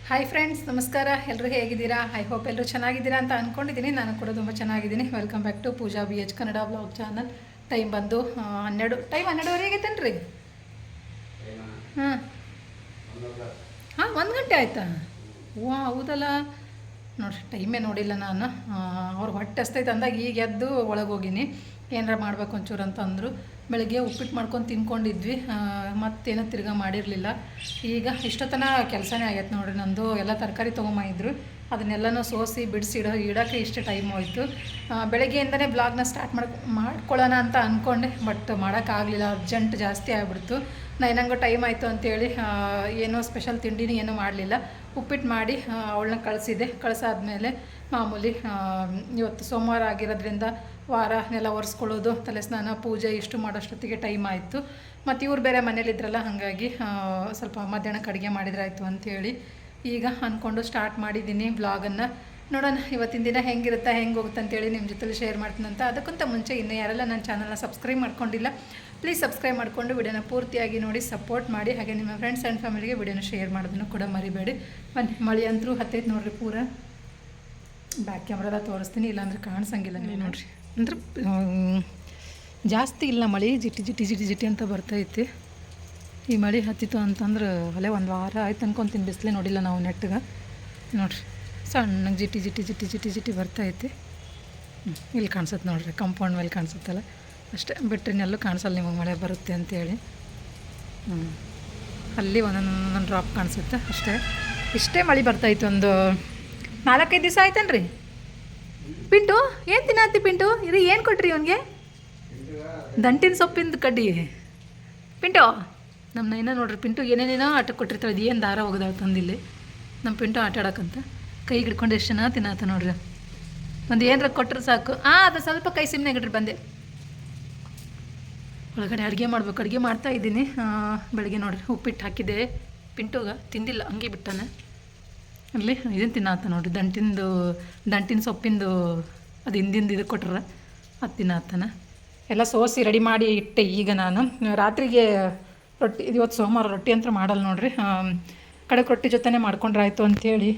Hi friends, ನಮಸ್ಕಾರ. ಎಲ್ಲರೂ ಹೇಗಿದ್ದೀರಾ? ಐ ಹೋಪ್ ಎಲ್ಲರೂ ಚೆನ್ನಾಗಿದ್ದೀರಾ ಅಂತ ಅಂದ್ಕೊಂಡಿದ್ದೀನಿ. ನಾನು ಕೂಡ ತುಂಬ ಚೆನ್ನಾಗಿದ್ದೀನಿ. Welcome back to Pooja BH Kannada blog channel. Time ಬಂದು 12:30 ಆಗೈತೇನು ರೀ? ಹಾಂ ಹಾಂ, 1 ಗಂಟೆ ಆಯಿತಾ? ವಾ, ಹೌದಲ್ಲ. ನೋಡಿರಿ, ಟೈಮೇ ನೋಡಿಲ್ಲ ನಾನು. ಅವ್ರು ಹೊಟ್ಟೆ ಹಸ್ತೈತೆ ಅಂದಾಗ ಈಗ ಎದ್ದು ಒಳಗೆ ಹೋಗಿನಿ. ಏನಾರ ಮಾಡ್ಬೇಕು ಒಂಚೂರು ಅಂತ ಅಂದರು. ಬೆಳಗ್ಗೆ ಉಪ್ಪಿಟ್ಟು ಮಾಡ್ಕೊಂಡು ತಿನ್ಕೊಂಡಿದ್ವಿ. ಮತ್ತೇನೋ ತಿರ್ಗಾ ಮಾಡಿರಲಿಲ್ಲ. ಈಗ ಇಷ್ಟೊತ್ತನ ಕೆಲಸನೇ ಆಗೈತೆ ನೋಡಿರಿ. ನಂದು ಎಲ್ಲ ತರಕಾರಿ ತೊಗೊಂಬಂದಿದ್ರು. ಅದನ್ನೆಲ್ಲನೂ ಸೋಸಿ ಬಿಡಿಸಿ ಇಡೋಕ್ಕೆ ಇಷ್ಟು ಟೈಮ್ ಹೋಯಿತು. ಬೆಳಗ್ಗೆಯಿಂದನೇ ಬ್ಲಾಗ್ನ ಸ್ಟಾರ್ಟ್ ಮಾಡ್ಕೊಳ್ಳೋಣ ಅಂತ ಅಂದ್ಕೊಂಡೆ. ಬಟ್ ಮಾಡೋಕ್ಕಾಗಲಿಲ್ಲ, ಅರ್ಜೆಂಟ್ ಜಾಸ್ತಿ ಆಗಿಬಿಡ್ತು. ನನಗೂ ಟೈಮ್ ಆಯಿತು ಅಂತೇಳಿ ಏನೋ ಸ್ಪೆಷಲ್ ತಿಂಡಿನೂ ಏನೂ ಮಾಡಲಿಲ್ಲ. ಉಪ್ಪಿಟ್ಟು ಮಾಡಿ ಅವಳನ್ನ ಕಳಿಸಾದ್ಮೇಲೆ ಮಾಮೂಲಿ ಇವತ್ತು ಸೋಮವಾರ ಆಗಿರೋದ್ರಿಂದ ನೆಲ ಒರೆಸ್ಕೊಳ್ಳೋದು, ತಲೆ ಸ್ನಾನ, ಪೂಜೆ ಇಷ್ಟು ಮಾಡೋಷ್ಟೊತ್ತಿಗೆ ಟೈಮ್ ಆಯಿತು. ಮತ್ತು ಇವ್ರು ಬೇರೆ ಮನೇಲಿದ್ರಲ್ಲ, ಹಾಗಾಗಿ ಸ್ವಲ್ಪ ಮಧ್ಯಾಹ್ನಕ್ಕೆ ಅಡುಗೆ ಮಾಡಿದ್ರಾಯ್ತು ಅಂಥೇಳಿ ಈಗ ಅಂದ್ಕೊಂಡು ಸ್ಟಾರ್ಟ್ ಮಾಡಿದ್ದೀನಿ ಬ್ಲಾಗನ್ನು. ನೋಡೋಣ ಇವತ್ತಿನ ದಿನ ಹೆಂಗಿರುತ್ತೆ, ಹೆಂಗೆ ಹೋಗುತ್ತೆ ಅಂತೇಳಿ ನಿಮ್ಮ ಜೊತೆಲಿ ಶೇರ್ ಮಾಡ್ತೀನಂತ. ಅದಕ್ಕಿಂತ ಮುಂಚೆ ಇನ್ನೂ ಯಾರೆಲ್ಲ ನನ್ನ ಚಾನಲ್ನ ಸಬ್ಸ್ಕ್ರೈಬ್ ಮಾಡ್ಕೊಂಡಿಲ್ಲ, ಪ್ಲೀಸ್ ಸಬ್ಸ್ಕ್ರೈಬ್ ಮಾಡಿಕೊಂಡು ವಿಡಿಯೋನ ಪೂರ್ತಿಯಾಗಿ ನೋಡಿ ಸಪೋರ್ಟ್ ಮಾಡಿ. ಹಾಗೆ ನಿಮ್ಮ ಫ್ರೆಂಡ್ಸ್ ಆ್ಯಂಡ್ ಫ್ಯಾಮಿಲಿಗೆ ವಿಡಿಯೋನ ಶೇರ್ ಮಾಡೋದನ್ನು ಕೂಡ ಮರಿಬೇಡಿ. ಬನ್ನಿ, ಮಳೆ ಅಂತೂ ಹತ್ತೈತೆ ನೋಡಿರಿ ಪೂರ. ಬ್ಯಾಕ್ ಕ್ಯಾಮ್ರಾದ ತೋರಿಸ್ತೀನಿ, ಇಲ್ಲಾಂದ್ರೆ ಕಾಣಿಸಂಗಿಲ್ಲ ನೀವು ನೋಡಿರಿ. ಅಂದ್ರೆ ಜಾಸ್ತಿ ಇಲ್ಲ ಮಳೆ, ಜಿಟಿ ಜಿಟಿ ಜಿಟಿ ಜಿಟಿ ಅಂತ ಬರ್ತೈತಿ. ಈ ಮಳೆ ಹತ್ತಿತ್ತು ಅಂತಂದ್ರೆ ಅಲ್ಲೇ 1 ವಾರ ಆಯ್ತು ಅನ್ಕೊತೀನಿ. ಬಿಸಿಲೇ ನೋಡಿಲ್ಲ ನಾವು ನೆಟ್ಟಿಗೆ. ನೋಡಿರಿ, ಸಣ್ಣಗೆ ಜಿಟಿ ಜಿಟಿ ಜಿಟಿ ಜಿಟಿ ಜಿಟಿ ಬರ್ತೈತಿ. ಇಲ್ಲಿ ಕಾಣಿಸುತ್ತೆ ನೋಡಿರಿ, ಕಂಪೌಂಡ್ ಮೇಲೆ ಕಾಣಿಸುತ್ತಲ್ಲ ಅಷ್ಟೇ, ಬಿಟ್ಟರೆನೆಲ್ಲೂ ಕಾಣಿಸಲ್ಲ ನಿಮಗೆ ಮಳೆ ಬರುತ್ತೆ ಅಂತೇಳಿ. ಅಲ್ಲಿ ಒಂದೊಂದು ಡ್ರಾಪ್ ಕಾಣಿಸುತ್ತೆ ಅಷ್ಟೇ. ಇಷ್ಟೇ ಮಳೆ ಬರ್ತಾಯಿತ್ತು. ಒಂದು 4-5 ದಿವಸ ಆಯ್ತೇನ್ರಿ. ಪಿಂಟು ಏನು ತಿನ್ನತ್ತಿ? ಪಿಂಟು ಇದು ಏನು ಕೊಟ್ರಿ ಇವನಿಗೆ? ದಂಟಿನ ಸೊಪ್ಪಿಂದು ಕಡ್ಡಿ. ಪಿಂಟು, ನಮ್ಮ ನೈನ ನೋಡ್ರಿ, ಪಿಂಟು ಏನೇನೇನೋ ಆಟ ಕೊಟ್ಟಿರ್ತಾಳೆ. ಅದು ಏನು ದಾರ ಹೋಗೋದಾಳ ತಂದಿಲ್ಲಿ ನಮ್ಮ ಪಿಂಟು ಆಟ ಆಡೋಕ್ಕಂತ. ಕೈಗೆ ಹಿಡ್ಕೊಂಡು ಎಷ್ಟು ಜನ ತಿನ್ನತ್ತ ನೋಡ್ರಿ. ಒಂದು ಏನರ ಕೊಟ್ಟರೆ ಸಾಕು. ಅದು ಸ್ವಲ್ಪ ಕೈ ಸಿಮ್ನೆ ಇಡ್ರಿ. ಬಂದೆ ಒಳಗಡೆ ಅಡುಗೆ ಮಾಡ್ಬೇಕು. ಅಡುಗೆ ಮಾಡ್ತಾಯಿದ್ದೀನಿ. ಬೆಳಗ್ಗೆ ನೋಡ್ರಿ ಉಪ್ಪಿಟ್ಟು ಹಾಕಿದ್ದೆ. ಪಿಂಟುಗೆ ತಿಂದಿಲ್ಲ, ಹಂಗೆ ಬಿಟ್ಟಾನೆ. ಅಲ್ಲಿ ಇದನ್ನು ತಿನ್ನತ್ತ ನೋಡ್ರಿ, ದಂಟಿನ ಸೊಪ್ಪಿಂದು. ಅದು ಹಿಂದಿಂದ ಇದು ಕೊಟ್ರೆ ಅದು ತಿನ್ನತ್ತಾನ. ಎಲ್ಲ ಸೋಸಿ ರೆಡಿ ಮಾಡಿ ಇಟ್ಟೆ. ಈಗ ನಾನು ರಾತ್ರಿಗೆ ರೊಟ್ಟಿ, ಇವತ್ತು ಸೋಮವಾರ ರೊಟ್ಟಿ ಅಂತ ಮಾಡಲ್ಲ ನೋಡ್ರಿ. ಕಡಕ್ ರೊಟ್ಟಿ ಜೊತೆನೇ ಮಾಡ್ಕೊಂಡ್ರಾಯ್ತು ಅಂಥೇಳಿ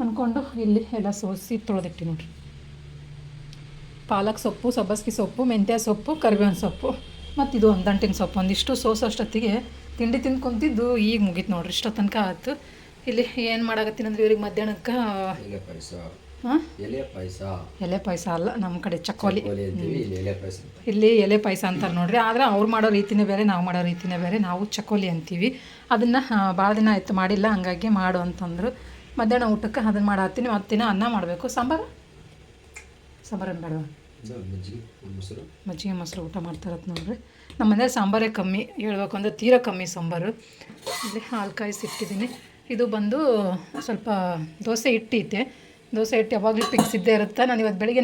ಅಂದ್ಕೊಂಡು ಇಲ್ಲಿ ಎಲ್ಲ ಸೋಸಿ ತೊಳೆದಿಟ್ಟು ನೋಡ್ರಿ. ಪಾಲಕ್ ಸೊಪ್ಪು, ಸಬ್ಬಸ್ಗೆ ಸೊಪ್ಪು, ಮೆಂತ್ಯ ಸೊಪ್ಪು, ಕರಿಬೇವಿನ ಸೊಪ್ಪು ಮತ್ತು ಇದು ಒಂದು ದಂಟಿನ ಸೊಪ್ಪು ಒಂದಿಷ್ಟು ಸೋಸೋಷ್ಟೊತ್ತಿಗೆ ತಿಂಡಿ ತಿಂದು ಕುಂತಿದ್ದು ಈಗ ಮುಗೀತು ನೋಡ್ರಿ. ಇಷ್ಟೋ ತನಕ ಆಯ್ತು. ಇಲ್ಲಿ ಏನು ಮಾಡಾಕತ್ತೀನಂದ್ರೆ ಇವ್ರಿಗೆ ಮಧ್ಯಾಹ್ನಕ್ಕೆ ಎಲೆ ಪಾಯಸ ಅಲ್ಲ, ನಮ್ಮ ಕಡೆ ಚಕ್ಕೋಲಿ. ಇಲ್ಲಿ ಎಲೆ ಪಾಯಸ ಅಂತಾರೆ ನೋಡ್ರಿ. ಆದರೆ ಅವ್ರು ಮಾಡೋ ರೀತಿನೇ ಬೇರೆ, ನಾವು ಮಾಡೋ ರೀತಿನೇ ಬೇರೆ. ನಾವು ಚಕ್ಕೋಲಿ ಅಂತೀವಿ. ಅದನ್ನು ಭಾಳ ದಿನ ಆಯಿತು ಮಾಡಿಲ್ಲ, ಹಂಗಾಗಿ ಮಾಡು ಅಂತಂದರು. ಮಧ್ಯಾಹ್ನ ಊಟಕ್ಕೆ ಅದನ್ನು ಮಾಡತ್ತೀನಿ. ಮತ್ತಿನ ಅನ್ನ ಮಾಡಬೇಕು. ಸಾಂಬಾರನ್ನು ಬೇಡ, ಮಜ್ಜಿಗೆ ಮೊಸರು ಊಟ ಮಾಡ್ತಾರತ್ತೆ ನೋಡ್ರಿ. ನಮ್ಮ ಮನೇಲಿ ಸಾಂಬಾರೇ ಕಮ್ಮಿ, ಹೇಳ್ಬೇಕು ಅಂದರೆ ತೀರಾ ಕಮ್ಮಿ ಸಾಂಬಾರು. ಇಲ್ಲಿ ಹಾಲು ಕಾಯಿಸಿಟ್ಟಿದ್ದೀನಿ. ಇದು ಬಂದು ಸ್ವಲ್ಪ ದೋಸೆ ಹಿಟ್ಟೈತೆ. ದೋಸೆ ಹಿಟ್ಟು ಯಾವಾಗಲೂ ಫಿಕ್ಸ್ ಇದ್ದೇ ಇರುತ್ತೆ.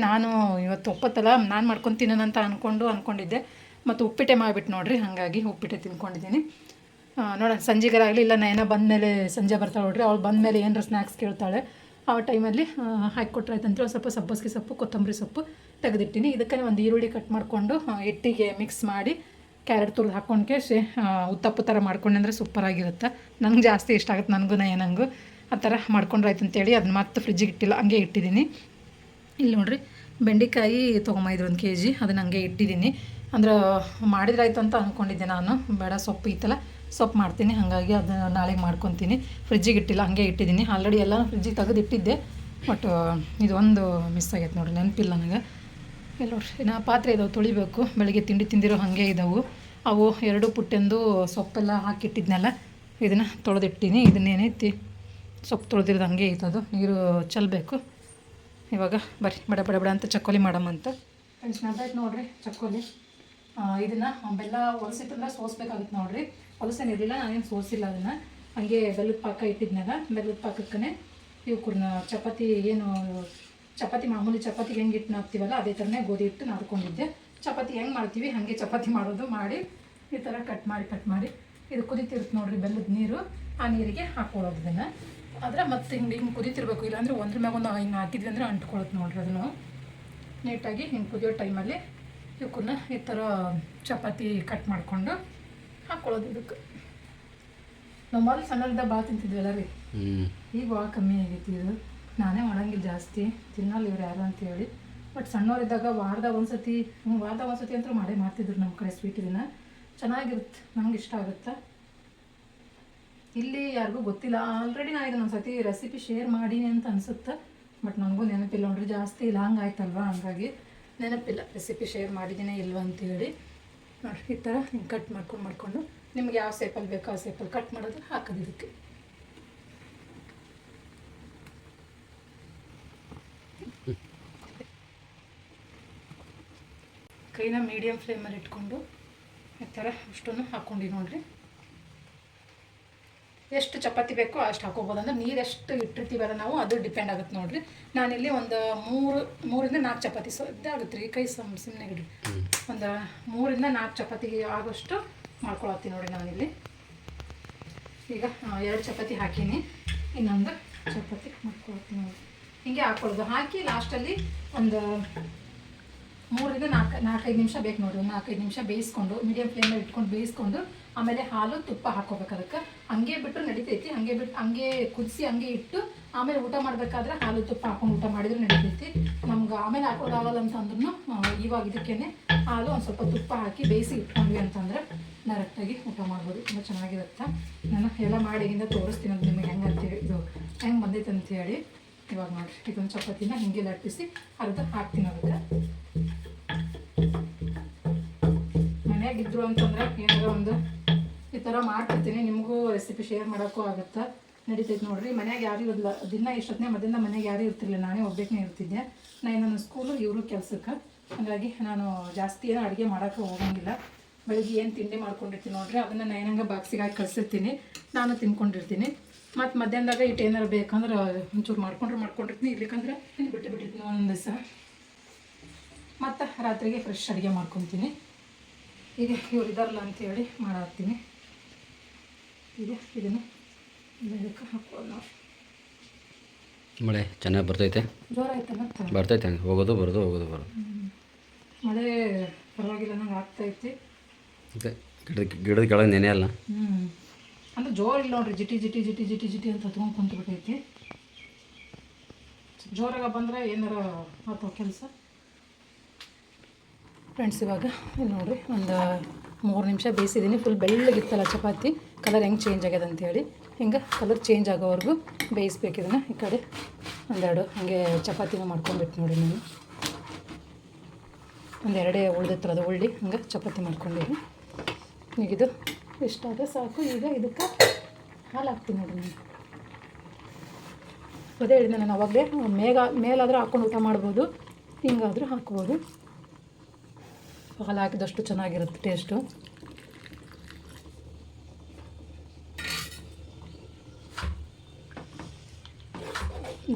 ನಾನು ಇವತ್ತು ಒಪ್ಪತ್ತಲ್ಲ, ನಾನು ಮಾಡ್ಕೊಂಡು ಅಂತ ಅಂದ್ಕೊಂಡಿದ್ದೆ. ಮತ್ತು ಉಪ್ಪಿಟ್ಟೆ ಮಾಡಿಬಿಟ್ಟು ನೋಡ್ರಿ, ಹಾಗಾಗಿ ಉಪ್ಪಿಟ್ಟೆ ತಿನ್ಕೊಂಡಿದ್ದೀನಿ. ನೋಡೋಣ ಸಂಜೆಗಾರಾಗಲಿ ಇಲ್ಲ ನಯನ ಬಂದಮೇಲೆ, ಸಂಜೆ ಬರ್ತಾಳೆ ನೋಡ್ರಿ. ಅವಳು ಬಂದಮೇಲೆ ಏನಾರ ಸ್ನ್ಯಾಕ್ಸ್ ಕೇಳ್ತಾಳೆ. ಆ ಟೈಮಲ್ಲಿ ಹಾಕಿಕೊಟ್ರಾಯ್ತು ಅಂತೇಳಿ ಸ್ವಲ್ಪ ಸಬ್ಬಸ್ಗೆ ಸೊಪ್ಪು, ಕೊತ್ತಂಬರಿ ಸೊಪ್ಪು ತೆಗೆದಿಟ್ಟಿನಿ. ಇದಕ್ಕೆ ಒಂದು ಈರುಳ್ಳಿ ಕಟ್ ಮಾಡಿಕೊಂಡು ಹಿಟ್ಟಿಗೆ ಮಿಕ್ಸ್ ಮಾಡಿ ಕ್ಯಾರೆಟ್ ತುರಿದು ಹಾಕ್ಕೊಂಡು ಉತ್ತಪ್ಪು ಥರ ಮಾಡ್ಕೊಂಡೆ ಅಂದರೆ ಸೂಪರಾಗಿರುತ್ತೆ. ನಂಗೆ ಜಾಸ್ತಿ ಇಷ್ಟ ಆಗುತ್ತೆ, ನನಗೂ ನಯನಂಗೂ. ಆ ಥರ ಮಾಡ್ಕೊಂಡ್ರಾಯ್ತು ಅಂತೇಳಿ ಅದನ್ನ ಮತ್ತೆ ಫ್ರಿಜ್ಜಿಗೆ ಇಟ್ಟಿಲ್ಲ, ಹಂಗೆ ಇಟ್ಟಿದ್ದೀನಿ. ಇಲ್ಲಿ ನೋಡಿರಿ, ಬೆಂಡೆಕಾಯಿ ತೊಗೊಂಬಂದಿದ್ರು 1 kg. ಅದನ್ನು ಹಂಗೆ ಇಟ್ಟಿದ್ದೀನಿ. ಅಂದ್ರೆ ಮಾಡಿದ್ರಾಯ್ತು ಅಂತ ಅಂದ್ಕೊಂಡಿದ್ದೆ ನಾನು. ಬೇಡ, ಸೊಪ್ಪು ಇತ್ತಲ್ಲ, ಸೊಪ್ಪು ಮಾಡ್ತೀನಿ, ಹಾಗಾಗಿ ಅದನ್ನು ನಾಳೆಗೆ ಮಾಡ್ಕೊತೀನಿ. ಫ್ರಿಜ್ಜಿಗೆ ಇಟ್ಟಿಲ್ಲ, ಹಂಗೆ ಇಟ್ಟಿದ್ದೀನಿ. ಆಲ್ರೆಡಿ ಎಲ್ಲ ಫ್ರಿಜ್ಜಿಗೆ ತೆಗೆದಿಟ್ಟಿದ್ದೆ. ಬಟ್ ಇದೊಂದು ಮಿಸ್ ಆಗೈತೆ ನೋಡಿರಿ, ನೆನಪಿಲ್ಲ ನನಗೆ. ಎಲ್ಲ ನೋಡ್ರಿ, ನಾ ಪಾತ್ರೆ ಇದಾವೆ ತೊಳಿಬೇಕು. ಬೆಳಗ್ಗೆ ತಿಂಡಿ ತಿಂದಿರೋ ಹಾಗೆ ಇದಾವೆ. ಅವು 2 ಪುಟ್ಟೆಂದು ಸೊಪ್ಪೆಲ್ಲ ಹಾಕಿಟ್ಟಿದ್ನೆಲ್ಲ ಇದನ್ನು ತೊಳೆದಿಟ್ಟಿನಿ. ಇದನ್ನೇನೈತಿ ಸೊಪ್ಪು ತೊಳೆದಿರೋದು ಹಂಗೆ ಐತದು, ನೀರು ಚೆಲ್ಲಬೇಕು. ಇವಾಗ ಬರ್ರಿ ಬಡ ಬಡ ಬಡ ಅಂತ ಚಕ್ಕೋಲಿ ಮಾಡಮ್ಮಂತ. ಫ್ರೆಂಡ್ಸ್, ನಡ್ದಾಯ್ತು ನೋಡಿರಿ ಚಕ್ಕೋಲಿ. ಇದನ್ನು ಬೆಲ್ಲ ಒಲಸಿಟ್ಟಂದ್ರೆ ಸೋಸ್ಬೇಕಾಗುತ್ತೆ ನೋಡಿರಿ. ಹೊಲಸೇನಿರಲಿಲ್ಲ, ನಾನೇನು ಸೋಸಿಲ್ಲ ಅದನ್ನು. ಹಾಗೆ ಬೆಲ್ಲದ ಪಾಕ ಇಟ್ಟಿದ್ನಾಗ, ಬೆಲ್ಲದ ಪಾಕಕ್ಕೇ ಇವಕ್ಕೂರ್ನ ಚಪಾತಿ ಮಾಮೂಲಿ ಚಪಾತಿಗೆ ಹೆಂಗೆ ಹಿಟ್ಟು ನಾದ್ತೀವಲ್ಲ ಅದೇ ಥರನೇ ಗೋಧಿ ಹಿಟ್ಟು ನಾದ್ಕೊಂಡಿದ್ದೆ. ಚಪಾತಿ ಹೆಂಗೆ ಮಾಡ್ತೀವಿ ಹಾಗೆ ಚಪಾತಿ ಮಾಡಿ ಈ ಥರ ಕಟ್ ಮಾಡಿ ಇದು ಕುದೀತಿರುತ್ತೆ ನೋಡಿರಿ, ಬೆಲ್ಲದ ನೀರು. ಆ ನೀರಿಗೆ ಹಾಕ್ಕೊಳ್ಳೋದು ಇದನ್ನು. ಆದರೆ ಮತ್ತೆ ಹಿಂಗೆ ಕುದೀತಿರ್ಬೇಕು, ಇಲ್ಲಾಂದರೆ ಒಂದ್ರ ಮ್ಯಾಗ ಒಂದು ಹಿಂಗೆ ಹಾಕಿದ್ವಿ ಅಂದರೆ ಅಂಟ್ಕೊಳ್ಳುತ್ತೆ ನೋಡಿರಿ. ಅದನ್ನು ನೀಟಾಗಿ ಹಿಂಗೆ ಕುದಿಯೋ ಟೈಮಲ್ಲಿ ಇವಕ್ಕನ್ನ ಈ ಥರ ಚಪಾತಿ ಕಟ್ ಮಾಡಿಕೊಂಡು ಹಾಕ್ಕೊಳ್ಳೋದು ಇದಕ್ಕೆ. ನಾವು ಮೊದಲು ಸಣ್ಣದ ಭಾಳ ತಿಂತಿದ್ವಲ್ಲ ರೀ, ಈಗ ಭಾಳ ಕಮ್ಮಿ ಆಗೈತಿ ಇದು. ನಾನೇ ಮಾಡಂಗಿಲ್ಲ ಜಾಸ್ತಿ, ತಿನ್ನಲ್ಲ ಇವ್ರು ಯಾರು ಅಂತೇಳಿ. ಬಟ್ ಸಣ್ಣವರಿದ್ದಾಗ ವಾರದಾಗ ಒಂದ್ಸತಿ ಅಂತೂ ಮಾಡೇ ಮಾಡ್ತಿದ್ರು ನಮ್ಮ ಕಡೆ ಸ್ವೀಟ್. ಇದನ್ನು ಚೆನ್ನಾಗಿರುತ್ತೆ, ನಮ್ಗೆ ಇಷ್ಟ ಆಗುತ್ತೆ. ಇಲ್ಲಿ ಯಾರಿಗೂ ಗೊತ್ತಿಲ್ಲ, ಆಲ್ರೆಡಿ ನಾನು ಇದನ್ನು ಒಂದು ಸತಿ ರೆಸಿಪಿ ಶೇರ್ ಮಾಡೀನಿ ಅಂತ ಅನಿಸುತ್ತೆ, ಬಟ್ ನನಗೂ ನೆನಪಿಲ್ಲ ನೋಡ್ರಿ. ಜಾಸ್ತಿ ಲಾಂಗ್ ಆಯ್ತಲ್ವ, ಹಂಗಾಗಿ ನೆನಪಿಲ್ಲ ರೆಸಿಪಿ ಶೇರ್ ಮಾಡಿದ್ದೀನಿ ಇಲ್ವ ಅಂತೇಳಿ. ನೋಡಿರಿ ಈ ಥರ ಹಿಂಗೆ ಕಟ್ ಮಾಡ್ಕೊಂಡು ನಿಮ್ಗೆ ಯಾವ ಸೇಪಲ್ಲಿ ಬೇಕೋ ಆ ಸೇಪಲ್ಲಿ ಕಟ್ ಮಾಡೋದು, ಹಾಕೋದು ಇದಕ್ಕೆ. ಕೈನ ಮೀಡಿಯಮ್ ಫ್ಲೇಮಲ್ಲಿ ಇಟ್ಕೊಂಡು ಈ ಥರ ಅಷ್ಟನ್ನು ಹಾಕ್ಕೊಂಡು ನೋಡಿರಿ. ಎಷ್ಟು ಚಪಾತಿ ಬೇಕೋ ಅಷ್ಟು ಹಾಕೋಬೋದು. ಅಂದ್ರೆ ನೀರು ಎಷ್ಟು ಇಟ್ಟಿರ್ತೀವಲ್ಲ ನಾವು, ಅದು ಡಿಪೆಂಡ್ ಆಗುತ್ತೆ ನೋಡಿರಿ. ನಾನಿಲ್ಲಿ ಒಂದು 3ರಿಂದ 4 ಚಪಾತಿ ಇದಾಗುತ್ತೆ ರೀ, ಕೈ ಸುಮ್ಮನೆ ಇಡ್ರಿ. ಒಂದು 3ರಿಂದ 4 ಚಪಾತಿ ಆಗೋಷ್ಟು ಮಾಡ್ಕೊಳತ್ತೀನಿ ನೋಡಿ ನಾನಿಲ್ಲಿ. ಈಗ 2 ಚಪಾತಿ ಹಾಕೀನಿ, ಇನ್ನೊಂದು ಚಪಾತಿ ಮಾಡ್ಕೊಳತ್ತೀನಿ ನೋಡಿ. ಹೀಗೆ ಹಾಕ್ಕೊಳ್ಳೋದು. ಹಾಕಿ ಲಾಸ್ಟಲ್ಲಿ ಒಂದು 3ರಿಂದ 4-5 ನಿಮಿಷ ಬೇಕು ನೋಡಿ. ಒಂದು 4-5 ನಿಮಿಷ ಬೇಯಿಸ್ಕೊಂಡು ಮೀಡಿಯಮ್ ಫ್ಲೇಮಲ್ಲಿ ಇಟ್ಕೊಂಡು ಬೇಯಿಸ್ಕೊಂಡು ಆಮೇಲೆ ಹಾಲು ತುಪ್ಪ ಹಾಕೋಬೇಕು. ಅದಕ್ಕೆ ಹಂಗೆ ಬಿಟ್ಟರು ನಡಿತೈತಿ, ಹಂಗೆ ಕುದಿಸಿ ಹಂಗೆ ಇಟ್ಟು ಆಮೇಲೆ ಊಟ ಮಾಡಬೇಕಾದ್ರೆ ಹಾಲು ತುಪ್ಪ ಹಾಕೊಂಡು ಊಟ ಮಾಡಿದ್ರೆ ನಡಿತೈತಿ. ನಮ್ಗೆ ಆಮೇಲೆ ಹಾಕೋದಾಗಲ್ಲ ಅಂತಂದ್ರೂ ಇವಾಗ ಇದಕ್ಕೇನೆ ಹಾಲು ಒಂದು ಸ್ವಲ್ಪ ತುಪ್ಪ ಹಾಕಿ ಬೇಯಿಸಿ ಇಟ್ಕೊಂಡ್ವಿ ಅಂತಂದ್ರೆ ಡೈರೆಕ್ಟಾಗಿ ಊಟ ಮಾಡ್ಬೋದು, ತುಂಬ ಚೆನ್ನಾಗಿರುತ್ತೆ. ನಾನು ಎಲ್ಲ ಮಾಡಿಗಿಂದ ತೋರಿಸ್ತೀನಿ ಅದು ನಿಮಗೆ ಹೆಂಗೆ ಅಂತೇಳಿ, ಇದು ಹೆಂಗೆ ಬಂದೈತೆ ಅಂತೇಳಿ. ಇವಾಗ ನೋಡಿರಿ, ಇದೊಂದು ಚಪಾತಿನ ಹಿಂಗೆ ಲಟ್ಟಿಸಿ ಅರ್ಧ ಹಾಕ್ತೀನಿ ಅದಕ್ಕೆ. ಮನೆಯಾಗಿದ್ರು ಅಂತಂದ್ರೆ ಏನಾರ ಒಂದು ಈ ಥರ ಮಾಡ್ತಿರ್ತೀನಿ, ನಿಮಗೂ ರೆಸಿಪಿ ಶೇರ್ ಮಾಡೋಕ್ಕೂ ಆಗುತ್ತೆ, ನಡೀತೈತೆ ನೋಡಿರಿ. ಮನೆಯಾಗ ಯಾರೂ ಇರಲಿಲ್ಲ ದಿನ ಇಷ್ಟೊತ್ತನೇ ಮಧ್ಯಾಹ್ನ ಮನೆಯಾಗ ಯಾರೂ ಇರ್ತಿರ್ಲಿಲ್ಲ, ನಾನೇ ಒಬ್ಬನೇ ಇರ್ತಿದ್ದೆ. ನನ್ನ ಸ್ಕೂಲು ಇವರು ಕೆಲಸಕ್ಕೆ, ಹಾಗಾಗಿ ನಾನು ಜಾಸ್ತಿ ಏನು ಅಡುಗೆ ಮಾಡೋಕ್ಕೆ ಹೋಗಂಗಿಲ್ಲ. ಬೆಳಿಗ್ಗೆ ಏನು ತಿಂಡಿ ಮಾಡ್ಕೊಂಡಿರ್ತೀನಿ ನೋಡಿರಿ, ಅದನ್ನು ನೈನಂಗೆ ಬಾಕ್ಸಿಗೆ ಹಾಕಿ ಕಳಿಸಿರ್ತೀನಿ, ನಾನು ತಿನ್ಕೊಂಡಿರ್ತೀನಿ. ಮತ್ತು ಮಧ್ಯಾಹ್ನದಾಗ ಇಟ್ಟು ಏನಾರು ಬೇಕಂದ್ರೆ ಒಂಚೂರು ಮಾಡ್ಕೊಂಡಿರ್ತೀನಿ, ಇರ್ಲಿಕ್ಕಂದ್ರೆ ಬಿಟ್ಟಿರ್ತೀನಿ ಒಂದೊಂದು ದಿವಸ. ಮತ್ತು ರಾತ್ರಿಗೆ ಫ್ರೆಶ್ ಅಡುಗೆ ಮಾಡ್ಕೊತೀನಿ. ಈಗ ಇವ್ರು ಇದಾರಲ್ಲ ಅಂತೇಳಿ ಮಾಡಾಕ್ತೀನಿ. ಈಗ ಇದನ್ನು ಇದಕ್ಕೆ ಹಾಕ್ಬೋದು ನಾವು. ಮಳೆ ಚೆನ್ನಾಗಿ ಬರ್ತೈತೆ, ಜೋರ ಆಯ್ತಲ್ಲ, ಬರ್ತೈತೆ, ಹೋಗೋದು ಬರೋದು. ಮಳೆ ಪರವಾಗಿಲ್ಲ ನಂಗೆ ಆಗ್ತೈತಿ. ಗಿಡದ ಕೆಳಗೆ ನೆನೆ ಅಲ್ಲ, ಅಂದ್ರೆ ಜೋರು ಇಲ್ಲ ನೋಡ್ರಿ, ಜಿಟಿ ಜಿಟಿ ಜಿಟಿ ಜಿಟಿ ಜಿಟಿ ಅಂತ ಹತ್ಕೊಂಡು ಕುಂತ್ಬಿಟ್ಟೈತಿ. ಜೋರಾಗ ಬಂದರೆ ಏನಾರ ಆತವ ಕೆಲಸ. ಫ್ರೆಂಡ್ಸ್ ಇವಾಗ ಇಲ್ಲಿ ನೋಡಿರಿ, ಒಂದು 3 ನಿಮಿಷ ಬೇಯಿಸಿದ್ದೀನಿ. ಫುಲ್ ಬೆಳ್ಳಗಿತ್ತಲ್ಲ ಚಪಾತಿ, ಕಲರ್ ಹೆಂಗೆ ಚೇಂಜ್ ಆಗ್ಯದ ಅಂತೇಳಿ. ಹಿಂಗೆ ಕಲರ್ ಚೇಂಜ್ ಆಗೋವರೆಗೂ ಬೇಯಿಸ್ಬೇಕು ಇದನ್ನು. ಈ ಕಡೆ ಒಂದೆರಡು ಹಾಗೆ ಚಪಾತಿನ ಮಾಡ್ಕೊಂಡ್ಬಿಟ್ಟು ನೋಡಿ ನಾನು. ಒಂದೆರಡೇ ಉಳ್ದಿತ್ತಲ್ಲ ಅದು ಉಳ್ಳಿ, ಹಂಗೆ ಚಪಾತಿ ಮಾಡ್ಕೊಂಡಿದ್ದೀನಿ. ಈಗ ಇದು ಇಷ್ಟಾದರೆ ಸಾಕು. ಈಗ ಇದಕ್ಕೆ ಹಾಲು ಹಾಕ್ತೀನಿ ನೋಡಿ ನಾನು. ಅದೇ ಹೇಳಿದೆ ನಾನು ಅವಾಗಲೇ, ಮೇಲಾದರೂ ಹಾಕ್ಕೊಂಡು ಊಟ ಮಾಡ್ಬೋದು, ಹಿಂಗಾದರೂ ಹಾಕ್ಬೋದು. ಹಾಲು ಹಾಕಿದಷ್ಟು ಚೆನ್ನಾಗಿರುತ್ತೆ ಟೇಸ್ಟು.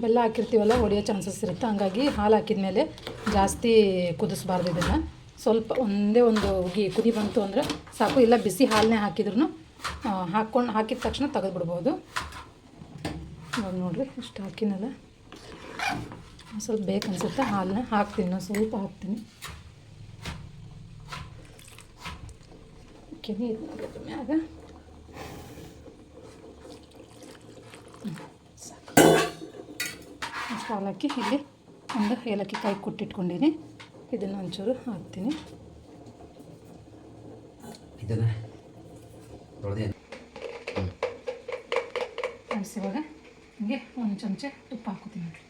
ಬೆಲ್ಲ ಹಾಕಿರ್ತೀವಲ್ಲ ಒಡೆಯೋ ಚಾನ್ಸಸ್ ಇರುತ್ತೆ, ಹಂಗಾಗಿ ಹಾಲು ಹಾಕಿದ ಮೇಲೆ ಜಾಸ್ತಿ ಕುದಿಸ್ಬಾರ್ದು ಇದನ್ನು. ಸ್ವಲ್ಪ ಒಂದೇ ಒಂದು ಕುದಿ ಬಂತು ಅಂದರೆ ಸಾಕು. ಇಲ್ಲ ಬಿಸಿ ಹಾಲನ್ನೇ ಹಾಕಿದ್ರೂ ಹಾಕಿದ ತಕ್ಷಣ ತೆಗೆದುಬಿಡ್ಬೋದು. ಇವಾಗ ನೋಡಿರಿ ಇಷ್ಟು ಹಾಕಿನಲ್ಲ, ಸ್ವಲ್ಪ ಬೇಕನ್ಸುತ್ತೆ ಹಾಲನ್ನ ಹಾಕ್ತೀನಿ, ನಾನು ಸ್ವಲ್ಪ ಹಾಕ್ತೀನಿ. ನೀರು ನೋಡೋದು ಮ್ಯಾಗ ಸಾಕು. ಅಷ್ಟು ಹಾಲು ಹಾಕಿ ಇಲ್ಲಿ ಒಂದು ಏಲಕ್ಕಿ ಕಾಯಿ ಕುಟ್ಟಿಟ್ಕೊಂಡಿನಿ, ಇದನ್ನು ಒಂಚೂರು ಹಾಕ್ತೀನಿ. ಫ್ರೆಂಡ್ಸ್ ಇವಾಗ ಹೀಗೆ ಒಂದು ಚಮಚ ತುಪ್ಪ ಹಾಕೋತೀನಿ ನೋಡಿ.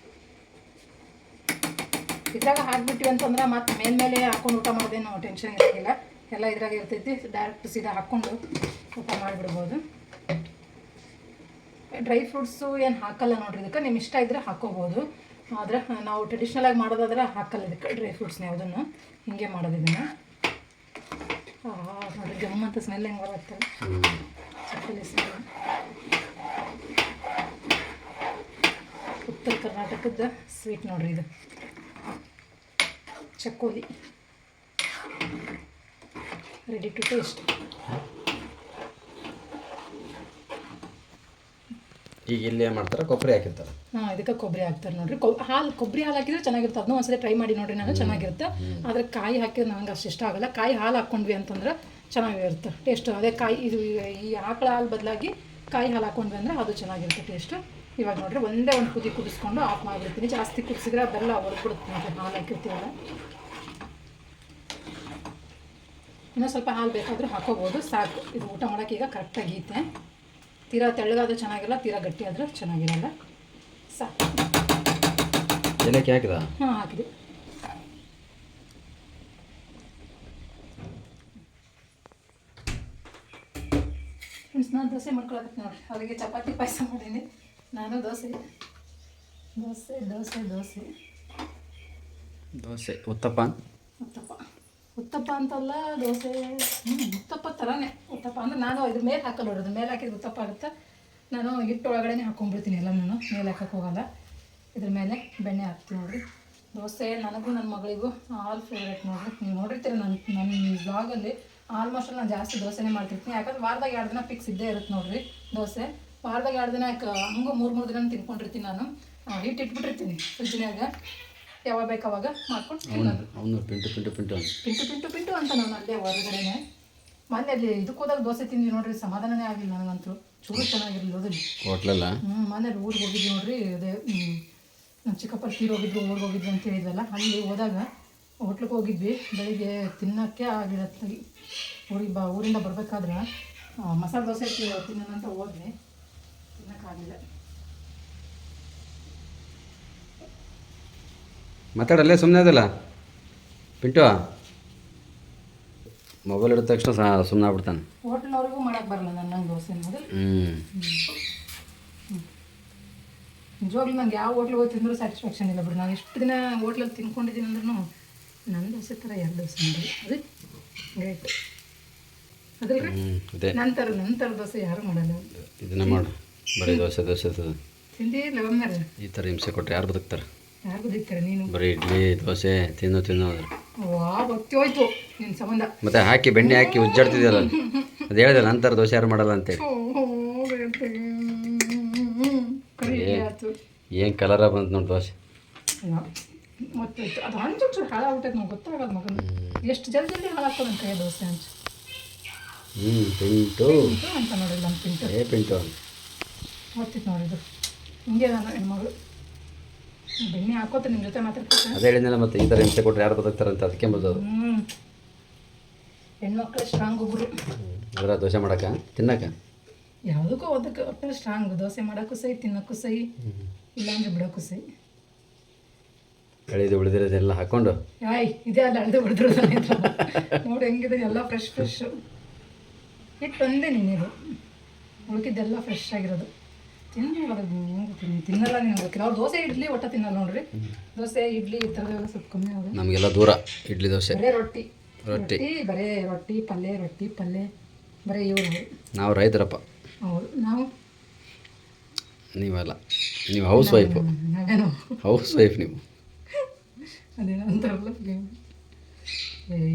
ಇದ್ರಾಗ ಹಾಕ್ಬಿಟ್ಟಿವಿ ಅಂತಂದ್ರೆ ಮತ್ತು ಮೇಲ್ಮೇಲೆ ಹಾಕ್ಕೊಂಡು ಊಟ ಮಾಡೋದೇನು ಟೆನ್ಷನ್ ಇರೋಂಗಿಲ್ಲ, ಎಲ್ಲ ಇದ್ರಾಗ ಇರ್ತೈತಿ. ಡೈರೆಕ್ಟ್ ಸೀದಾ ಹಾಕ್ಕೊಂಡು ಊಟ ಮಾಡಿಬಿಡ್ಬೋದು. ಡ್ರೈ ಫ್ರೂಟ್ಸು ಏನು ಹಾಕಲ್ಲ ನೋಡ್ರಿ ಇದಕ್ಕೆ, ನಿಮ್ಮ ಇಷ್ಟ ಇದ್ದರೆ ಹಾಕ್ಕೋಬೋದು. ಆದರೆ ನಾವು ಟ್ರೆಡಿಷ್ನಲಾಗಿ ಮಾಡೋದಾದ್ರೆ ಹಾಕಲ್ಲ ಇದಕ್ಕೆ ಡ್ರೈ ಫ್ರೂಟ್ಸ್ನ ಯಾವುದನ್ನು. ಹಿಂಗೆ ಮಾಡೋದು ಇದನ್ನು. ನೋಡಿರಿ ಗಮ್ ಅಂತ ಸ್ಮೆಲ್ ಹೆಂಗೆ ಬರುತ್ತೆ, ಚಕ್ಕಲಿ ಸ್ಮೆಲ್. ಉತ್ತರ ಕರ್ನಾಟಕದ ಸ್ವೀಟ್ ನೋಡ್ರಿ ಇದು, ಚಕ್ಕೋಲಿ. Ready to taste. ಈಗ ಇಲ್ಲಿ ಏನು ಮಾಡ್ತಾರೆ, ಕೊಬ್ಬರಿ ಹಾಕಿರ್ತಾರೆ. ಇದಕ್ಕೆ ಕೊಬ್ಬರಿ ಹಾಕ್ತಾರೆ ನೋಡ್ರಿ. ಕೊಬ್ಬರಿ ಹಾಲು ಹಾಕಿದ್ರೆ ಚೆನ್ನಾಗಿರುತ್ತೆ. ಅದನ್ನೂ ಒಂದ್ಸಲ ಟ್ರೈ ಮಾಡಿ ನೋಡ್ರಿ, ನಾನು ಚೆನ್ನಾಗಿರುತ್ತೆ. ಆದರೆ ಕಾಯಿ ಹಾಕಿದ್ರೆ ನನಗೆ ಅಷ್ಟು ಇಷ್ಟ ಆಗೋಲ್ಲ. ಕಾಯಿ ಹಾಲು ಹಾಕ್ಕೊಂಡ್ವಿ ಅಂತಂದ್ರೆ ಚೆನ್ನಾಗಿರುತ್ತೆ ಟೇಸ್ಟ್. ಅದೇ ಕಾಯಿ ಇದು ಈ ಆಕಳ ಹಾಲು ಬದಲಾಗಿ ಕಾಯಿ ಹಾಲು ಹಾಕೊಂಡ್ವಿ ಅಂದರೆ ಅದು ಚೆನ್ನಾಗಿರುತ್ತೆ ಟೇಸ್ಟು. ಇವಾಗ ನೋಡ್ರಿ ಒಂದೇ ಒಂದು ಕುದಿ ಕುದಿಸ್ಕೊಂಡು ಆಫ್ ಮಾಡಿಬಿಡ್ತೀನಿ. ಜಾಸ್ತಿ ಕುದಿಸಿದ್ರೆ ಬೆಲ್ಲ ಹೊರಬಿಡುತ್ತೆ ನೋಡಿರಿ, ಹಾಲು ಹಾಕಿರ್ತೀವಲ್ಲ. ಇನ್ನೂ ಸ್ವಲ್ಪ ಹಾಲು ಬೇಕಾದರೂ ಹಾಕೋಬೋದು, ಸಾಕು. ಇದು ಊಟ ಮಾಡೋಕ್ಕೆ ಈಗ ಕರೆಕ್ಟಾಗಿ ಐತೆ. ತೀರಾ ತೆಳ್ಳಗಾದ್ರೂ ಚೆನ್ನಾಗಿಲ್ಲ, ತೀರಾ ಗಟ್ಟಿ ಆದರೂ ಚೆನ್ನಾಗಿರಲ್ಲ. ಸಾಕು. ಏಲಕ್ಕಿ ಹಾಕಿದ? ಹಾಂ, ಹಾಕಿದೆ. ಫ್ರೆಂಡ್ಸ್, ನಾನು ದೋಸೆ ಮಾಡ್ಕೊಳಕ್ಕೆ ನೋಡಿರಿ, ಅವರಿಗೆ ಚಪಾತಿ ಪಾಯಸ ಮಾಡೀನಿ. ನಾನು ದೋಸೆ ದೋಸೆ ದೋಸೆ ದೋಸೆ ದೋಸೆ ಉತ್ತಪ್ಪ ಉತ್ತಪ್ಪ ಅಂತಲ್ಲ, ದೋಸೆ ಉತ್ತಪ್ಪ ಥರನೇ. ಉತ್ತಪ್ಪ ಅಂದರೆ ನಾನು ಇದ್ರ ಮೇಲೆ ಹಾಕಲ್ಲ ನೋಡೋದು, ಮೇಲೆ ಹಾಕಿದ್ರೆ ಉತ್ತಪ್ಪ ಆಗುತ್ತೆ. ನಾನು ಹಿಟ್ಟು ಒಳಗಡೆ ಹಾಕೊಂಡ್ಬಿಡ್ತೀನಿ ಎಲ್ಲ, ನಾನು ಮೇಲೆ ಹಾಕಕ್ಕೆ ಹೋಗಲ್ಲ. ಇದ್ರ ಮೇಲೆ ಬೆಣ್ಣೆ ಹಾಕ್ತೀನಿ ನೋಡಿರಿ. ದೋಸೆ ನನಗೂ ನನ್ನ ಮಗಳಿಗೂ ಆಲ್ ಫೇವ್ರೇಟ್ ನೋಡಿರಿ. ನೀವು ನೋಡಿರ್ತೀರ ನನ್ನ ಬ್ಲಾಗಲ್ಲಿ ಆಲ್ಮೋಸ್ಟ್ ನಾನು ಜಾಸ್ತಿ ದೋಸೆನೇ ಮಾಡ್ತಿರ್ತೀನಿ. ಯಾಕಂದ್ರೆ ವಾರದಾಗ 2 ದಿನ ಫಿಕ್ಸ್ ಇದ್ದೇ ಇರುತ್ತೆ ನೋಡಿರಿ ದೋಸೆ. ವಾರದಾಗ 2 ದಿನ ಹಂಗೂ 3 ದಿನ ತಿನ್ಕೊಂಡಿರ್ತೀನಿ ನಾನು. ಹಿಟ್ಟು ಇಟ್ಬಿಟ್ಟಿರ್ತೀನಿ ಫ್ರಿಜ್ಜಿನಾಗ, ಯಾವಾಗ ಬೇಕು ಅವಾಗ ಮಾಡ್ಕೊಂಡು ಅವನು ಪಿಂಟು ಅಂತ ನಾನು ಅಲ್ಲೇ ಹೊರಗಡೆನೆ. ಮೊನ್ನೆ ಅಲ್ಲಿ ಇದಕ್ಕೆ ಹೋದಾಗ ದೋಸೆ ತಿಂದ್ವಿ ನೋಡ್ರಿ, ಸಮಾಧಾನನೇ ಆಗಲಿಲ್ಲ ನನಗಂತೂ. ಚೂರು ಚೆನ್ನಾಗಿರಲಿಲ್ಲ ಅದಲ್ಲಿ ಹೋಟ್ಲಲ್ಲ. ಮೊನ್ನೆ ಊರಿಗೆ ಹೋಗಿದ್ವಿ ನೋಡ್ರಿ, ಅದೇ ನಮ್ಮ ಚಿಕ್ಕಪ್ಪ ತೀರೋಗಿದ್ರು, ಊರಿಗೆ ಹೋಗಿದ್ವಿ ಅಂತ ಹೇಳಿದ್ವಲ್ಲ, ಅಲ್ಲಿ ಹೋದಾಗ ಹೋಟ್ಲಿಗೆ ಹೋಗಿದ್ವಿ. ಬೆಳಿಗ್ಗೆ ತಿನ್ನೋಕ್ಕೆ ಆಗಿರತ್ತೆ. ಊರಿಂದ ಬರಬೇಕಾದ್ರೆ ಮಸಾಲೆ ದೋಸೆ ತಿನ್ನೋಣ ಅಂತ ಹೋದ್ವಿ, ತಿನ್ನೋಕ್ಕಾಗಲಿಲ್ಲ. ಮಾತಾಡಲ್ಲೇ ಸುಮ್ಮನೆ ಅದಲ್ಲ ಪಿಂಟು. ಮೊಬೈಲ್ ಹಿಡಿದ ತಕ್ಷಣ ಸುಮ್ಮನೆ ಆಗ್ಬಿಡ್ತಾನೆ. ಹೋಟ್ಲವ್ರಿಗೂ ಮಾಡೋಕ್ಕೆ ಬರಲ್ಲ ನನ್ನ ದೋಸೆ ಅನ್ನೋದು. ನಿಜವಾಗ್ಲೂ ನಂಗೆ ಯಾವ ಹೋಟ್ಲಿಗೆ ಹೋಗಿ ತಿಂದರೂ ಸ್ಯಾಟಿಸ್ಫ್ಯಾಕ್ಷನ್ ಇಲ್ಲ ಬಿಡಿ. ನಾನು ಎಷ್ಟು ದಿನ ಹೋಟ್ಲಲ್ಲಿ ತಿನ್ಕೊಂಡಿದ್ದೀನಿ ಅಂದ್ರೂ ನನ್ನ ದೋಸೆ ಥರ 2 ದೋಸೆ ನೋಡಿ, ಅದು ಗ್ರೇಟ್. ಅದ್ರಲ್ಲಿ ನಂತರ ದೋಸೆ ಯಾರು ಮಾಡಲ್ಲ. ಇದನ್ನ ಮಾಡು, ಬರೀ ದೋಸೆ ತಿಂದಿಲ್ಲ ಒಮ್ಮೆ. ಈ ಥರ ಹಿಂಸೆ ಕೊಟ್ಟರೆ ಯಾರು ಬದುಕ್ತಾರೆ? ಯಾರು ಬದುಕ್ತಾರೆ? ನೀನು ಬರೀ ಇಡ್ಲಿ ದೋಸೆ ತಿನ್ನೋದ್ರೆ ಗೊತ್ತಿ ಹೋಯ್ತು ನಿನ್ನ ಸಂಬಂಧ. ಮತ್ತೆ ಹಾಕಿ ಬೆಣ್ಣೆ ಹಾಕಿ ಉಜ್ಜಾಡ್ತಿದ್ಯಲ್ಲ, ಅದು ಹೇಳಿದೆ ನಂತರ ದೋಸೆ ಯಾರು ಮಾಡಲ್ಲ ಅಂತೇಳಿ. ಏನು ಕಲರ ಬಂತು ನೋಡಿ ದೋಸೆ. ಮತ್ತೆ ಅದು ಹಂಚು ಹಾಳಾಗ್ಬಿಟ್ಟೈತೆ, ನಾವು ಗೊತ್ತಾಗಲ್ಲ ಮಗನ. ಎಷ್ಟು ಜಲ್ದಿ ಹಾಳಾಕೋದಂತ ದೋಸೆ ಹಂಚು. ಪಿಂಟು ಅಂತ ನೋಡಿಲ್ಲ ನಮ್ಮ ಪಿಂಟು ಗೊತ್ತಿತ್ತು ನೋಡಿದ್ದು. ಹಿಂಗೆ ನಾನು ಹೆಣ್ಮಗಳು ಬೆಣ್ಣೆ ಹಾಕೋತ ನಿಮ್ಮ ಜೊತೆ ಮಾತಾಡ್ತೀನಿ. ಅದೇ ಹೇಳಿದ್ನಲ್ಲ, ಮತ್ತೆ ಈ ಥರ ಹಿಂಸೆ ಕೊಟ್ಟರೆ ಯಾರು ಬದುಕ್ತಾರಂತ, ಅದಕ್ಕೆ ಬದೋದು. ಹೆಣ್ಮಕ್ಳು ಸ್ಟ್ರಾಂಗ್ ಒಬ್ಬರು. ಅದರ ದೋಸೆ ಮಾಡೋಕೆ ತಿನ್ನಕ್ಕೆ ಯಾವುದಕ್ಕೂ ಓದಕ್ಕೆ ಒಟ್ಟು ಸ್ಟ್ರಾಂಗ್. ದೋಸೆ ಮಾಡೋಕ್ಕೂ ಸೈ, ತಿನ್ನೋಕ್ಕೂ ಸೈ, ಇಲ್ಲಾಂದ್ರೆ ಬಿಡೋಕ್ಕೂ ಸೈ. ಎಳೆದು ಉಳಿದಿರೋದೆಲ್ಲ ಹಾಕ್ಕೊಂಡು ಇದೇ ಅಲ್ಲ ಅಳೆದು ಬಿಡಿದ್ರು ನೋಡಿ ಹೆಂಗಿದೆ, ಎಲ್ಲ ಫ್ರೆಶ್. ಹಿಟ್ಟು ಒಂದೇ ನೀರು, ಉಳ್ಕಿದ್ದೆಲ್ಲ ಫ್ರೆಶ್ ಆಗಿರೋದು. ತಿನ್ನಲ್ಲ ನಿಮ್ಗೆ ಗೊತ್ತಿಲ್ಲ. ಅವ್ರು ದೋಸೆ ಇಡ್ಲಿ ಒಟ್ಟು ತಿನ್ನಲ್ಲ ನೋಡ್ರಿ. ದೋಸೆ ಇಡ್ಲಿ ಈ ಥರದೆಲ್ಲ ಸ್ವಲ್ಪ ಕಮ್ಮಿ ಆಗೋದು. ನಮಗೆಲ್ಲ ದೂರ ಇಡ್ಲಿ ದೋಸೆ. ಬರೇ ರೊಟ್ಟಿ ಬರೇ ರೊಟ್ಟಿ ಪಲ್ಯ ಬರೀ ಇವರು. ನಾವು ರೈತರಪ್ಪ. ಹೌದು, ನಾವು ನೀವಲ್ಲ, ನೀವು ಹೌಸ್ ವೈಫು. ನಾವೇನು ಹೌಸ್ ವೈಫ್ ನೀವು. ಅದೇನೋ ಅಂತಾರಲ್ಲ,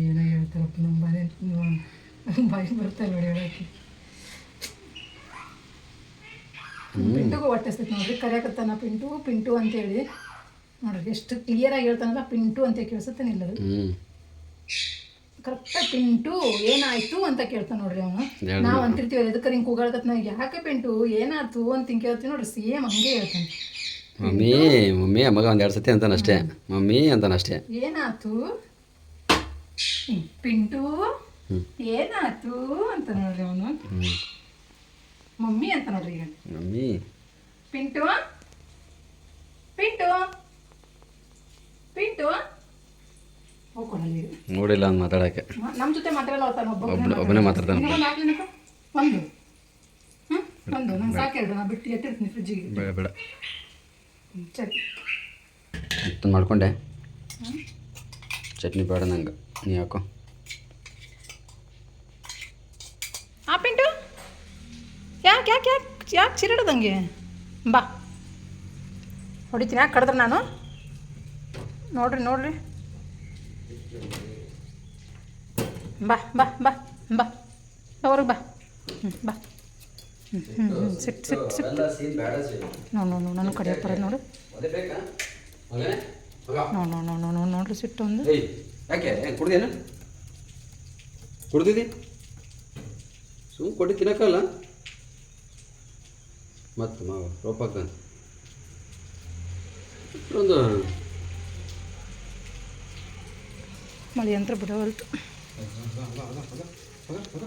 ಏನೋ ಹೇಳ್ತಾರಪ್ಪ ನಮ್ಮ ಬಾಯಿ ಬರ್ತಾರೆ ನೋಡಿ ಹೇಳೋಕ್ಕೆ. ಪಿಂಟುಗೂ ಹೊಟ್ಟೆಸ್ತೈತೆ ನೋಡ್ರಿ, ಕರೆಯಕತ್ತಾನ ಪಿಂಟು ಅಂತೇಳಿ ನೋಡ್ರಿ. ಎಷ್ಟು ಕ್ಲಿಯರಾಗಿ ಹೇಳ್ತಾನಲ್ಲ, ಪಿಂಟು ಅಂತ ಕೇಳಿಸುತ್ತೆ ನಿಲ್ಲದು. ಕರೆಕ್ಟಾಗಿ ಪಿಂಟು ಏನಾಯ್ತು ಅಂತ ಕೇಳ್ತಾನೆ ನೋಡ್ರಿ ಅವನು. ನಾವು ಅಂತಿರ್ತೀವಿ ಎದಕ್ಕೆ ಹಿಂಗೆ ಕೂಗಾಡ್ಕತ್, ನಾವು ಯಾಕೆ ಪಿಂಟು ಏನಾಯ್ತು ಅಂತ ಹಿಂಗೆ ಕೇಳ್ತೀವಿ ನೋಡ್ರಿ, ಸೇಮ್ ಹಂಗೆ ಹೇಳ್ತಾನೆ. ಮಮ್ಮಿ ಮಗ 1-2 ಸತಿ ಅಂತಾನೆ ಅಷ್ಟೇ, ಮಮ್ಮಿ ಅಂತಾನೆ ಅಷ್ಟೇ. ಏನಾಯ್ತು ಪಿಂಟು ಏನಾಯ್ತು ಅಂತ ನೋಡ್ರಿ ಅವನು. ಮಮ್ಮಿ ಅಂತ ನೋಡ್ರಿ ಈಗ. ಮಮ್ಮಿ ಪಿಂಟು ಹೋಗ್ಕೊಡಲ್ಲ ಈಗ. ನೋಡಿಲ್ಲ ಅಂತ ಮಾತಾಡೋಕ್ಕೆ. ನಮ್ಮ ಜೊತೆ ಮಾತಾಡಲ್ಲ, ಒಬ್ಬನೇ ಮಾತಾಡ್ತಾನೆ. ಒಂದು ನಂಗೆ ಸಾಕು, ನಾನು ಬಿಟ್ಟು ಎತ್ತಿರ್ತೀನಿ ಫ್ರಿಜ್ಜಿಗೆ. ಬೇಡ ಸರಿ ಮಾಡ್ಕೊಂಡೆ. ಚಟ್ನಿ ಬೇಡ ನಂಗೆ, ನೀ ಹಾಕೋ. ಪಿಂಟು ಯಾಕೆ ಚಿರಡದಂಗೆ ಬಾ ಹೊಡಿತೀನಿ. ಯಾಕೆ ಕಡಿದ್ರೆ ನಾನು ನೋಡ್ರಿ ಬಾ ಬಾ ಬಾ ಬಾ ಅವ್ರಿಗೆ ಬಾ ಬಾ ಸಿಟ್ಟು ನೋ ನಾನು ಕಡಿಯಕ್ಕೆ ಬರೋದು ನೋಡು. ನೋಡ್ರಿ ಸಿಟ್ಟು ಒಂದು. ಯಾಕೆ ಕುಡ್ದೇನು ಕುಡ್ದಿದ್ದಿ? ಸುಮ್ಮನೆ ಕೊಟ್ಟು ತಿನ್ನಕ್ಕಲ್ಲ. ಮತ್ತು ಮಾವು ರೋಪ್ ಹಾಕ್ತಾನೆ ಒಂದು ಮಳೆ ಯಂತ್ರ ಬಿಡವಲ್ತು.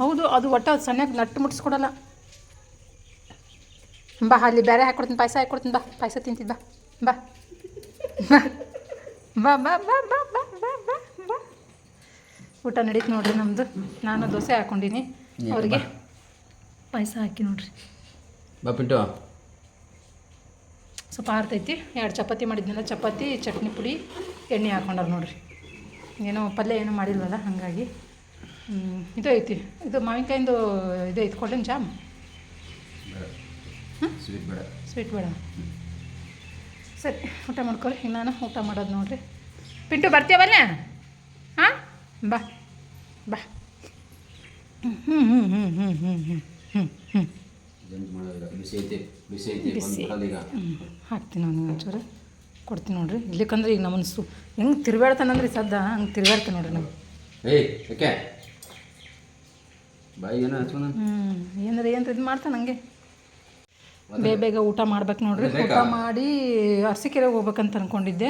ಹೌದು, ಅದು ಒಟ್ಟು ಅದು ಸಣ್ಣಗೆ ನಟ್ಟು ಮುಟ್ಸ್ಕೊಡಲ್ಲ. ಬಾ, ಅಲ್ಲಿ ಬೇರೆ ಹಾಕ್ಕೊಡ್ತೀನಿ, ಪಾಯಸ ಹಾಕ್ಕೊಡ್ತೀನಿ, ಬಾ ಪಾಯಸ ತಿಂತಿದ್ದು ಬಾ ಬಾ ಬಾ ಬಾ ಬಾ ಬಾ ಬಾ ಬಾ ಬಾ ಬಾ. ಊಟ ನಡೀತು ನೋಡ್ರಿ ನಮ್ಮದು. ನಾನು ದೋಸೆ ಹಾಕ್ಕೊಂಡಿನಿ, ಅವರಿಗೆ ಪಾಯಸ ಹಾಕಿ ನೋಡ್ರಿ. ಬಾ ಪಿಂಟು. ಸ್ವಲ್ಪ ಆರ್ತೈತಿ. 2 ಚಪಾತಿ ಮಾಡಿದ್ನಲ್ಲ, ಚಪಾತಿ ಚಟ್ನಿ ಪುಡಿ ಎಣ್ಣೆ ಹಾಕ್ಕೊಂಡಾರ ನೋಡ್ರಿ. ಏನೋ ಪಲ್ಯ ಏನೋ ಮಾಡಿಲ್ವಲ್ಲ, ಹಾಗಾಗಿ ಇದು ಐತಿ. ಇದು ಮಾವಿನಕಾಯಿಂದು ಇದು ಐತಿ, ಕೊಡ್ಲೇನು ಜಾಮ್? ಸ್ವೀಟ್ ಬೇಡ. ಸರಿ, ಊಟ ಮಾಡ್ಕೊರಿ. ಈಗ ನಾನು ಊಟ ಮಾಡೋದು ನೋಡ್ರಿ. ಪಿಂಟು ಬರ್ತೀಯವಲ್ಲ? ಹಾಂ, ಬಾ ಬಾ. ಬಿಸಿ ಹಾಕ್ತೀನಿ ಅವನಿಗೆ ಒಂಚೂರು ಕೊಡ್ತೀನಿ ನೋಡ್ರಿ. ಇಲ್ಲಿಕಂದ್ರೆ ಈಗ ನಮ್ಮನ್ಸು ಹೆಂಗೆ ತಿರುಗಾಡ್ತಾನಂದ್ರೆ ಸದ್ದ ಹಂಗೆ ತಿರುಗಾಡ್ತಾನೆ ನೋಡ್ರಿ ನಾವು. ಏನಾರ ಇದು ಮಾಡ್ತಾನೆ ಹಂಗೆ. ಬೇಗ ಊಟ ಮಾಡ್ಬೇಕು ನೋಡ್ರಿ. ಊಟ ಮಾಡಿ ಅರಸೀಕೆರೆಗೆ ಹೋಗ್ಬೇಕಂತ ಅಂದ್ಕೊಂಡಿದ್ದೆ.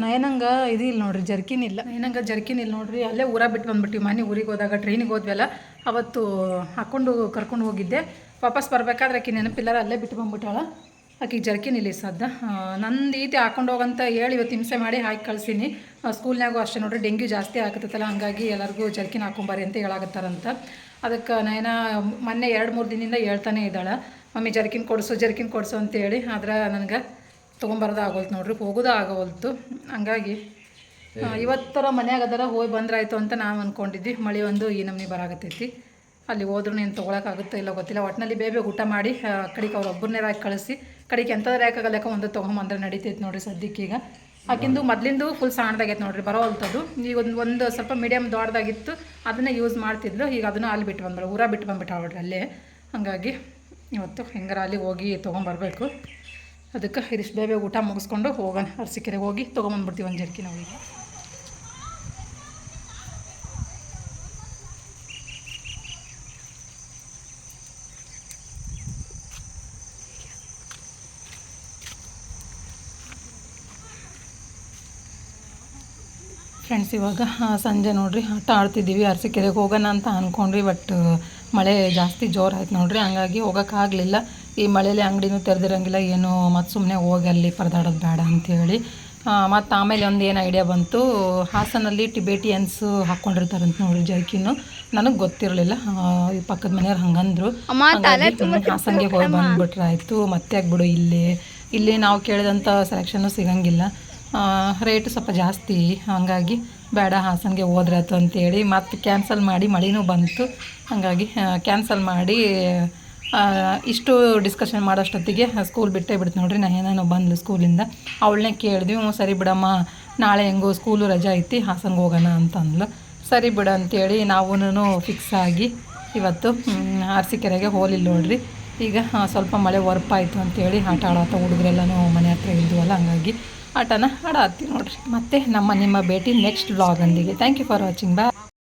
ನಯನಂಗೆ ಇದು ಇಲ್ಲ ನೋಡ್ರಿ, ಜರ್ಕಿನ್ ಇಲ್ಲ. ನಯನಂಗೆ ಜರ್ಕಿನ್ ಇಲ್ಲ ನೋಡ್ರಿ. ಅಲ್ಲೇ ಊರಾಗ ಬಿಟ್ಟು ಬಂದ್ಬಿಟ್ಟು ಮನೆ ಊರಿಗೆ ಹೋದಾಗ ಟ್ರೈನಿಗೆ ಹೋದ್ವಲ್ಲ, ಅವತ್ತು ಹಾಕ್ಕೊಂಡು ಕರ್ಕೊಂಡು ಹೋಗಿದ್ದೆ. ವಾಪಸ್ ಬರ್ಬೇಕಾದ್ರೆ ಆಕೆ ನೆನಪಿಲ್ಲಾರ ಅಲ್ಲೇ ಬಿಟ್ಟು ಬಂದ್ಬಿಟ್ಟಾಳ. ಆಕೆಗೆ ಜರ್ಕಿನ್ ಇಲ್ಲ ಸದ್ದ. ನಂದು ಈತಿ ಹಾಕೊಂಡು ಹೋಗಂತ ಹೇಳಿ ಇವತ್ತು ಹಿಂಸೆ ಮಾಡಿ ಹಾಕಿ ಕಳ್ಸೀನಿ. ಸ್ಕೂಲ್ನಾಗೂ ಅಷ್ಟೇ ನೋಡ್ರಿ, ಡೆಂಗ್ಯೂ ಜಾಸ್ತಿ ಆಗತ್ತಲ್ಲ, ಹಂಗಾಗಿ ಎಲ್ಲರಿಗೂ ಜರ್ಕಿನ್ ಹಾಕೊಂಬರ್ರಿ ಅಂತ ಹೇಳಾಕತ್ತಾರಂತ. ಅದಕ್ಕೆ ನಯನ ಮೊನ್ನೆ 2-3 ದಿನದಿಂದ ಹೇಳ್ತಾನೆ ಇದ್ದಾಳೆ, ಮಮ್ಮಿ ಜರ್ಕಿನ್ ಕೊಡಿಸು ಅಂತೇಳಿ. ಆದ್ರೆ ನನಗೆ ತೊಗೊಂಬರೋದು ಆಗೋಲ್ತು ನೋಡ್ರಿ, ಹೋಗೋದು ಆಗೋಲ್ತು. ಹಂಗಾಗಿ ಇವತ್ತರ ಮನ್ಯಾಗ ಅದರ ಹೋಗಿ ಬಂದ್ರಾಯ್ತು ಅಂತ ನಾವು ಅಂದ್ಕೊಂಡಿದ್ವಿ. ಮಳೆ ಒಂದು ಈ ನಮ್ನಿ ಬರಾಕತ್ತೈತಿ. ಅಲ್ಲಿ ಹೋದ್ರೂ ಏನು ತೊಗೊಳಕ್ಕಾಗುತ್ತೋ ಇಲ್ಲ ಗೊತ್ತಿಲ್ಲ. ಒಟ್ಟಿನಲ್ಲಿ ಬೇಗ ಊಟ ಮಾಡಿ ಕಡೆಗೆ ಅವ್ರು ಒಬ್ಬರನ್ನೇ ಹಾಕಿ ಕಳಿಸಿ, ಕಡೆಗೆ ಎಂಥದ್ದು ಯಾಕಾಗಲ್ಲಕ್ಕ ಒಂದು ತೊಗೊಂಬಂದ್ರೆ ನಡೀತೈತೆ ನೋಡ್ರಿ. ಸದ್ಯಕ್ಕೀಗ ಆಕಿಂದು ಮೊದಲಿಂದು ಫುಲ್ ಸಣ್ಣದಾಗೈತೆ ನೋಡ್ರಿ, ಬರೋಲ್ತದು. ಈಗ ಒಂದು ಸ್ವಲ್ಪ ಮೀಡಿಯಮ್ ದೊಡ್ಡದಾಗಿತ್ತು, ಅದನ್ನೇ ಯೂಸ್ ಮಾಡ್ತಿದ್ಲು. ಈಗ ಅದನ್ನು ಅಲ್ಲಿ ಬಿಟ್ಟು ಬಂದ್ಬಿಡ, ಊರ ಬಿಟ್ಟು ಬಂದ್ಬಿಟ್ಟು ನೋಡ್ರಿ ಅಲ್ಲೇ. ಹಾಗಾಗಿ ಇವತ್ತು ಹೆಂಗಾರ ಅಲ್ಲಿ ಹೋಗಿ ತೊಗೊಂಬರ್ಬೇಕು. ಅದಕ್ಕೆ ಇದಿಷ್ಟು ಬೇಗ ಊಟ ಮುಗಿಸ್ಕೊಂಡು ಹೋಗೋಣ, ಅರಸೀಕೆರೆಗೆ ಹೋಗಿ ತೊಗೊಂಬಂದ್ಬಿಡ್ತೀವಿ ಒಂದು ಜರ್ಕಿ ನಾವೀಗ. ಫ್ರೆಂಡ್ಸ್, ಇವಾಗ ಸಂಜೆ ನೋಡ್ರಿ ಆಟ ಆಡ್ತಿದ್ದೀವಿ. ಅರಸೀಕೆರೆಗೆ ಹೋಗೋಣ ಅಂತ ಅಂದ್ಕೊಂಡ್ವಿ, ಬಟ್ ಮಳೆ ಜಾಸ್ತಿ ಜೋರಾಯ್ತು ನೋಡ್ರಿ, ಹಂಗಾಗಿ ಹೋಗೋಕ್ಕಾಗಲಿಲ್ಲ. ಈ ಮಳೇಲಿ ಅಂಗಡಿನೂ ತೆರೆದಿರೋಂಗಿಲ್ಲ ಏನು, ಮತ್ತು ಸುಮ್ಮನೆ ಹೋಗಿ ಅಲ್ಲಿ ಪರದಾಡೋದು ಬೇಡ ಅಂಥೇಳಿ. ಮತ್ತು ಆಮೇಲೆ ಒಂದು ಏನು ಐಡಿಯಾ ಬಂತು, ಹಾಸನಲ್ಲಿ ಟಿಬೇಟಿಯನ್ಸು ಹಾಕ್ಕೊಂಡಿರ್ತಾರಂತ ನೋಡ್ರಿ ಜರ್ಕಿನ್ನು. ನನಗೆ ಗೊತ್ತಿರಲಿಲ್ಲ, ಈ ಪಕ್ಕದ ಮನೆಯವ್ರು ಹಂಗಂದ್ರು. ಹಾಸನ್ಗೆ ಹೋಗಿ ಬಂದುಬಿಟ್ರೆ ಆಯಿತು, ಮತ್ತೆ ಆಗ್ಬಿಡು. ಇಲ್ಲಿ ನಾವು ಕೇಳಿದಂಥ ಸೆಲೆಕ್ಷನ್ನು ಸಿಗೋಂಗಿಲ್ಲ, ರೇಟು ಸ್ವಲ್ಪ ಜಾಸ್ತಿ. ಹಾಗಾಗಿ ಬೇಡ, ಹಾಸನ್ಗೆ ಹೋದ್ರಾಯ್ತು ಅಂತೇಳಿ ಮತ್ತೆ ಕ್ಯಾನ್ಸಲ್ ಮಾಡಿ. ಮಳೆನೂ ಬಂತು, ಹಾಗಾಗಿ ಕ್ಯಾನ್ಸಲ್ ಮಾಡಿ ಇಷ್ಟು ಡಿಸ್ಕಷನ್ ಮಾಡೋಷ್ಟೊತ್ತಿಗೆ ಸ್ಕೂಲ್ ಬಿಟ್ಟೇ ಬಿಡ್ತು ನೋಡ್ರಿ. ನಾನು ಬಂದ್ಲು ಸ್ಕೂಲಿಂದ, ಅವಳನ್ನೇ ಕೇಳಿದ್ವಿ. ಸರಿ ಬಿಡಮ್ಮ, ನಾಳೆ ಹೆಂಗೋ ಸ್ಕೂಲು ರಜೆ ಐತಿ, ಹಾಸನ್ಗೆ ಹೋಗೋಣ ಅಂತ ಅಂದ್ಲು. ಸರಿ ಬಿಡ ಅಂತೇಳಿ ನಾವು ಫಿಕ್ಸ್ ಆಗಿ ಇವತ್ತು ಅರಸೀಕೆರೆಗೆ ಹೋಲಿಲ್ಲ ನೋಡ್ರಿ. ಈಗ ಸ್ವಲ್ಪ ಮಳೆ ಹೊರಪಾಯಿತು ಅಂತೇಳಿ ಆಟ ಆಡತ್ತ ಹುಡುಗರೆಲ್ಲನೂ ಮನೆ ಹತ್ರ ಇದ್ವಲ್ಲ, ಹಂಗಾಗಿ ಆಟನ ಆಡತ್ತೀವಿ ನೋಡ್ರಿ. ಮತ್ತು ನಿಮ್ಮ ಭೇಟಿ ನೆಕ್ಸ್ಟ್ ವ್ಲಾಗಂದಿಗೆ. Thank you for watching. Bye.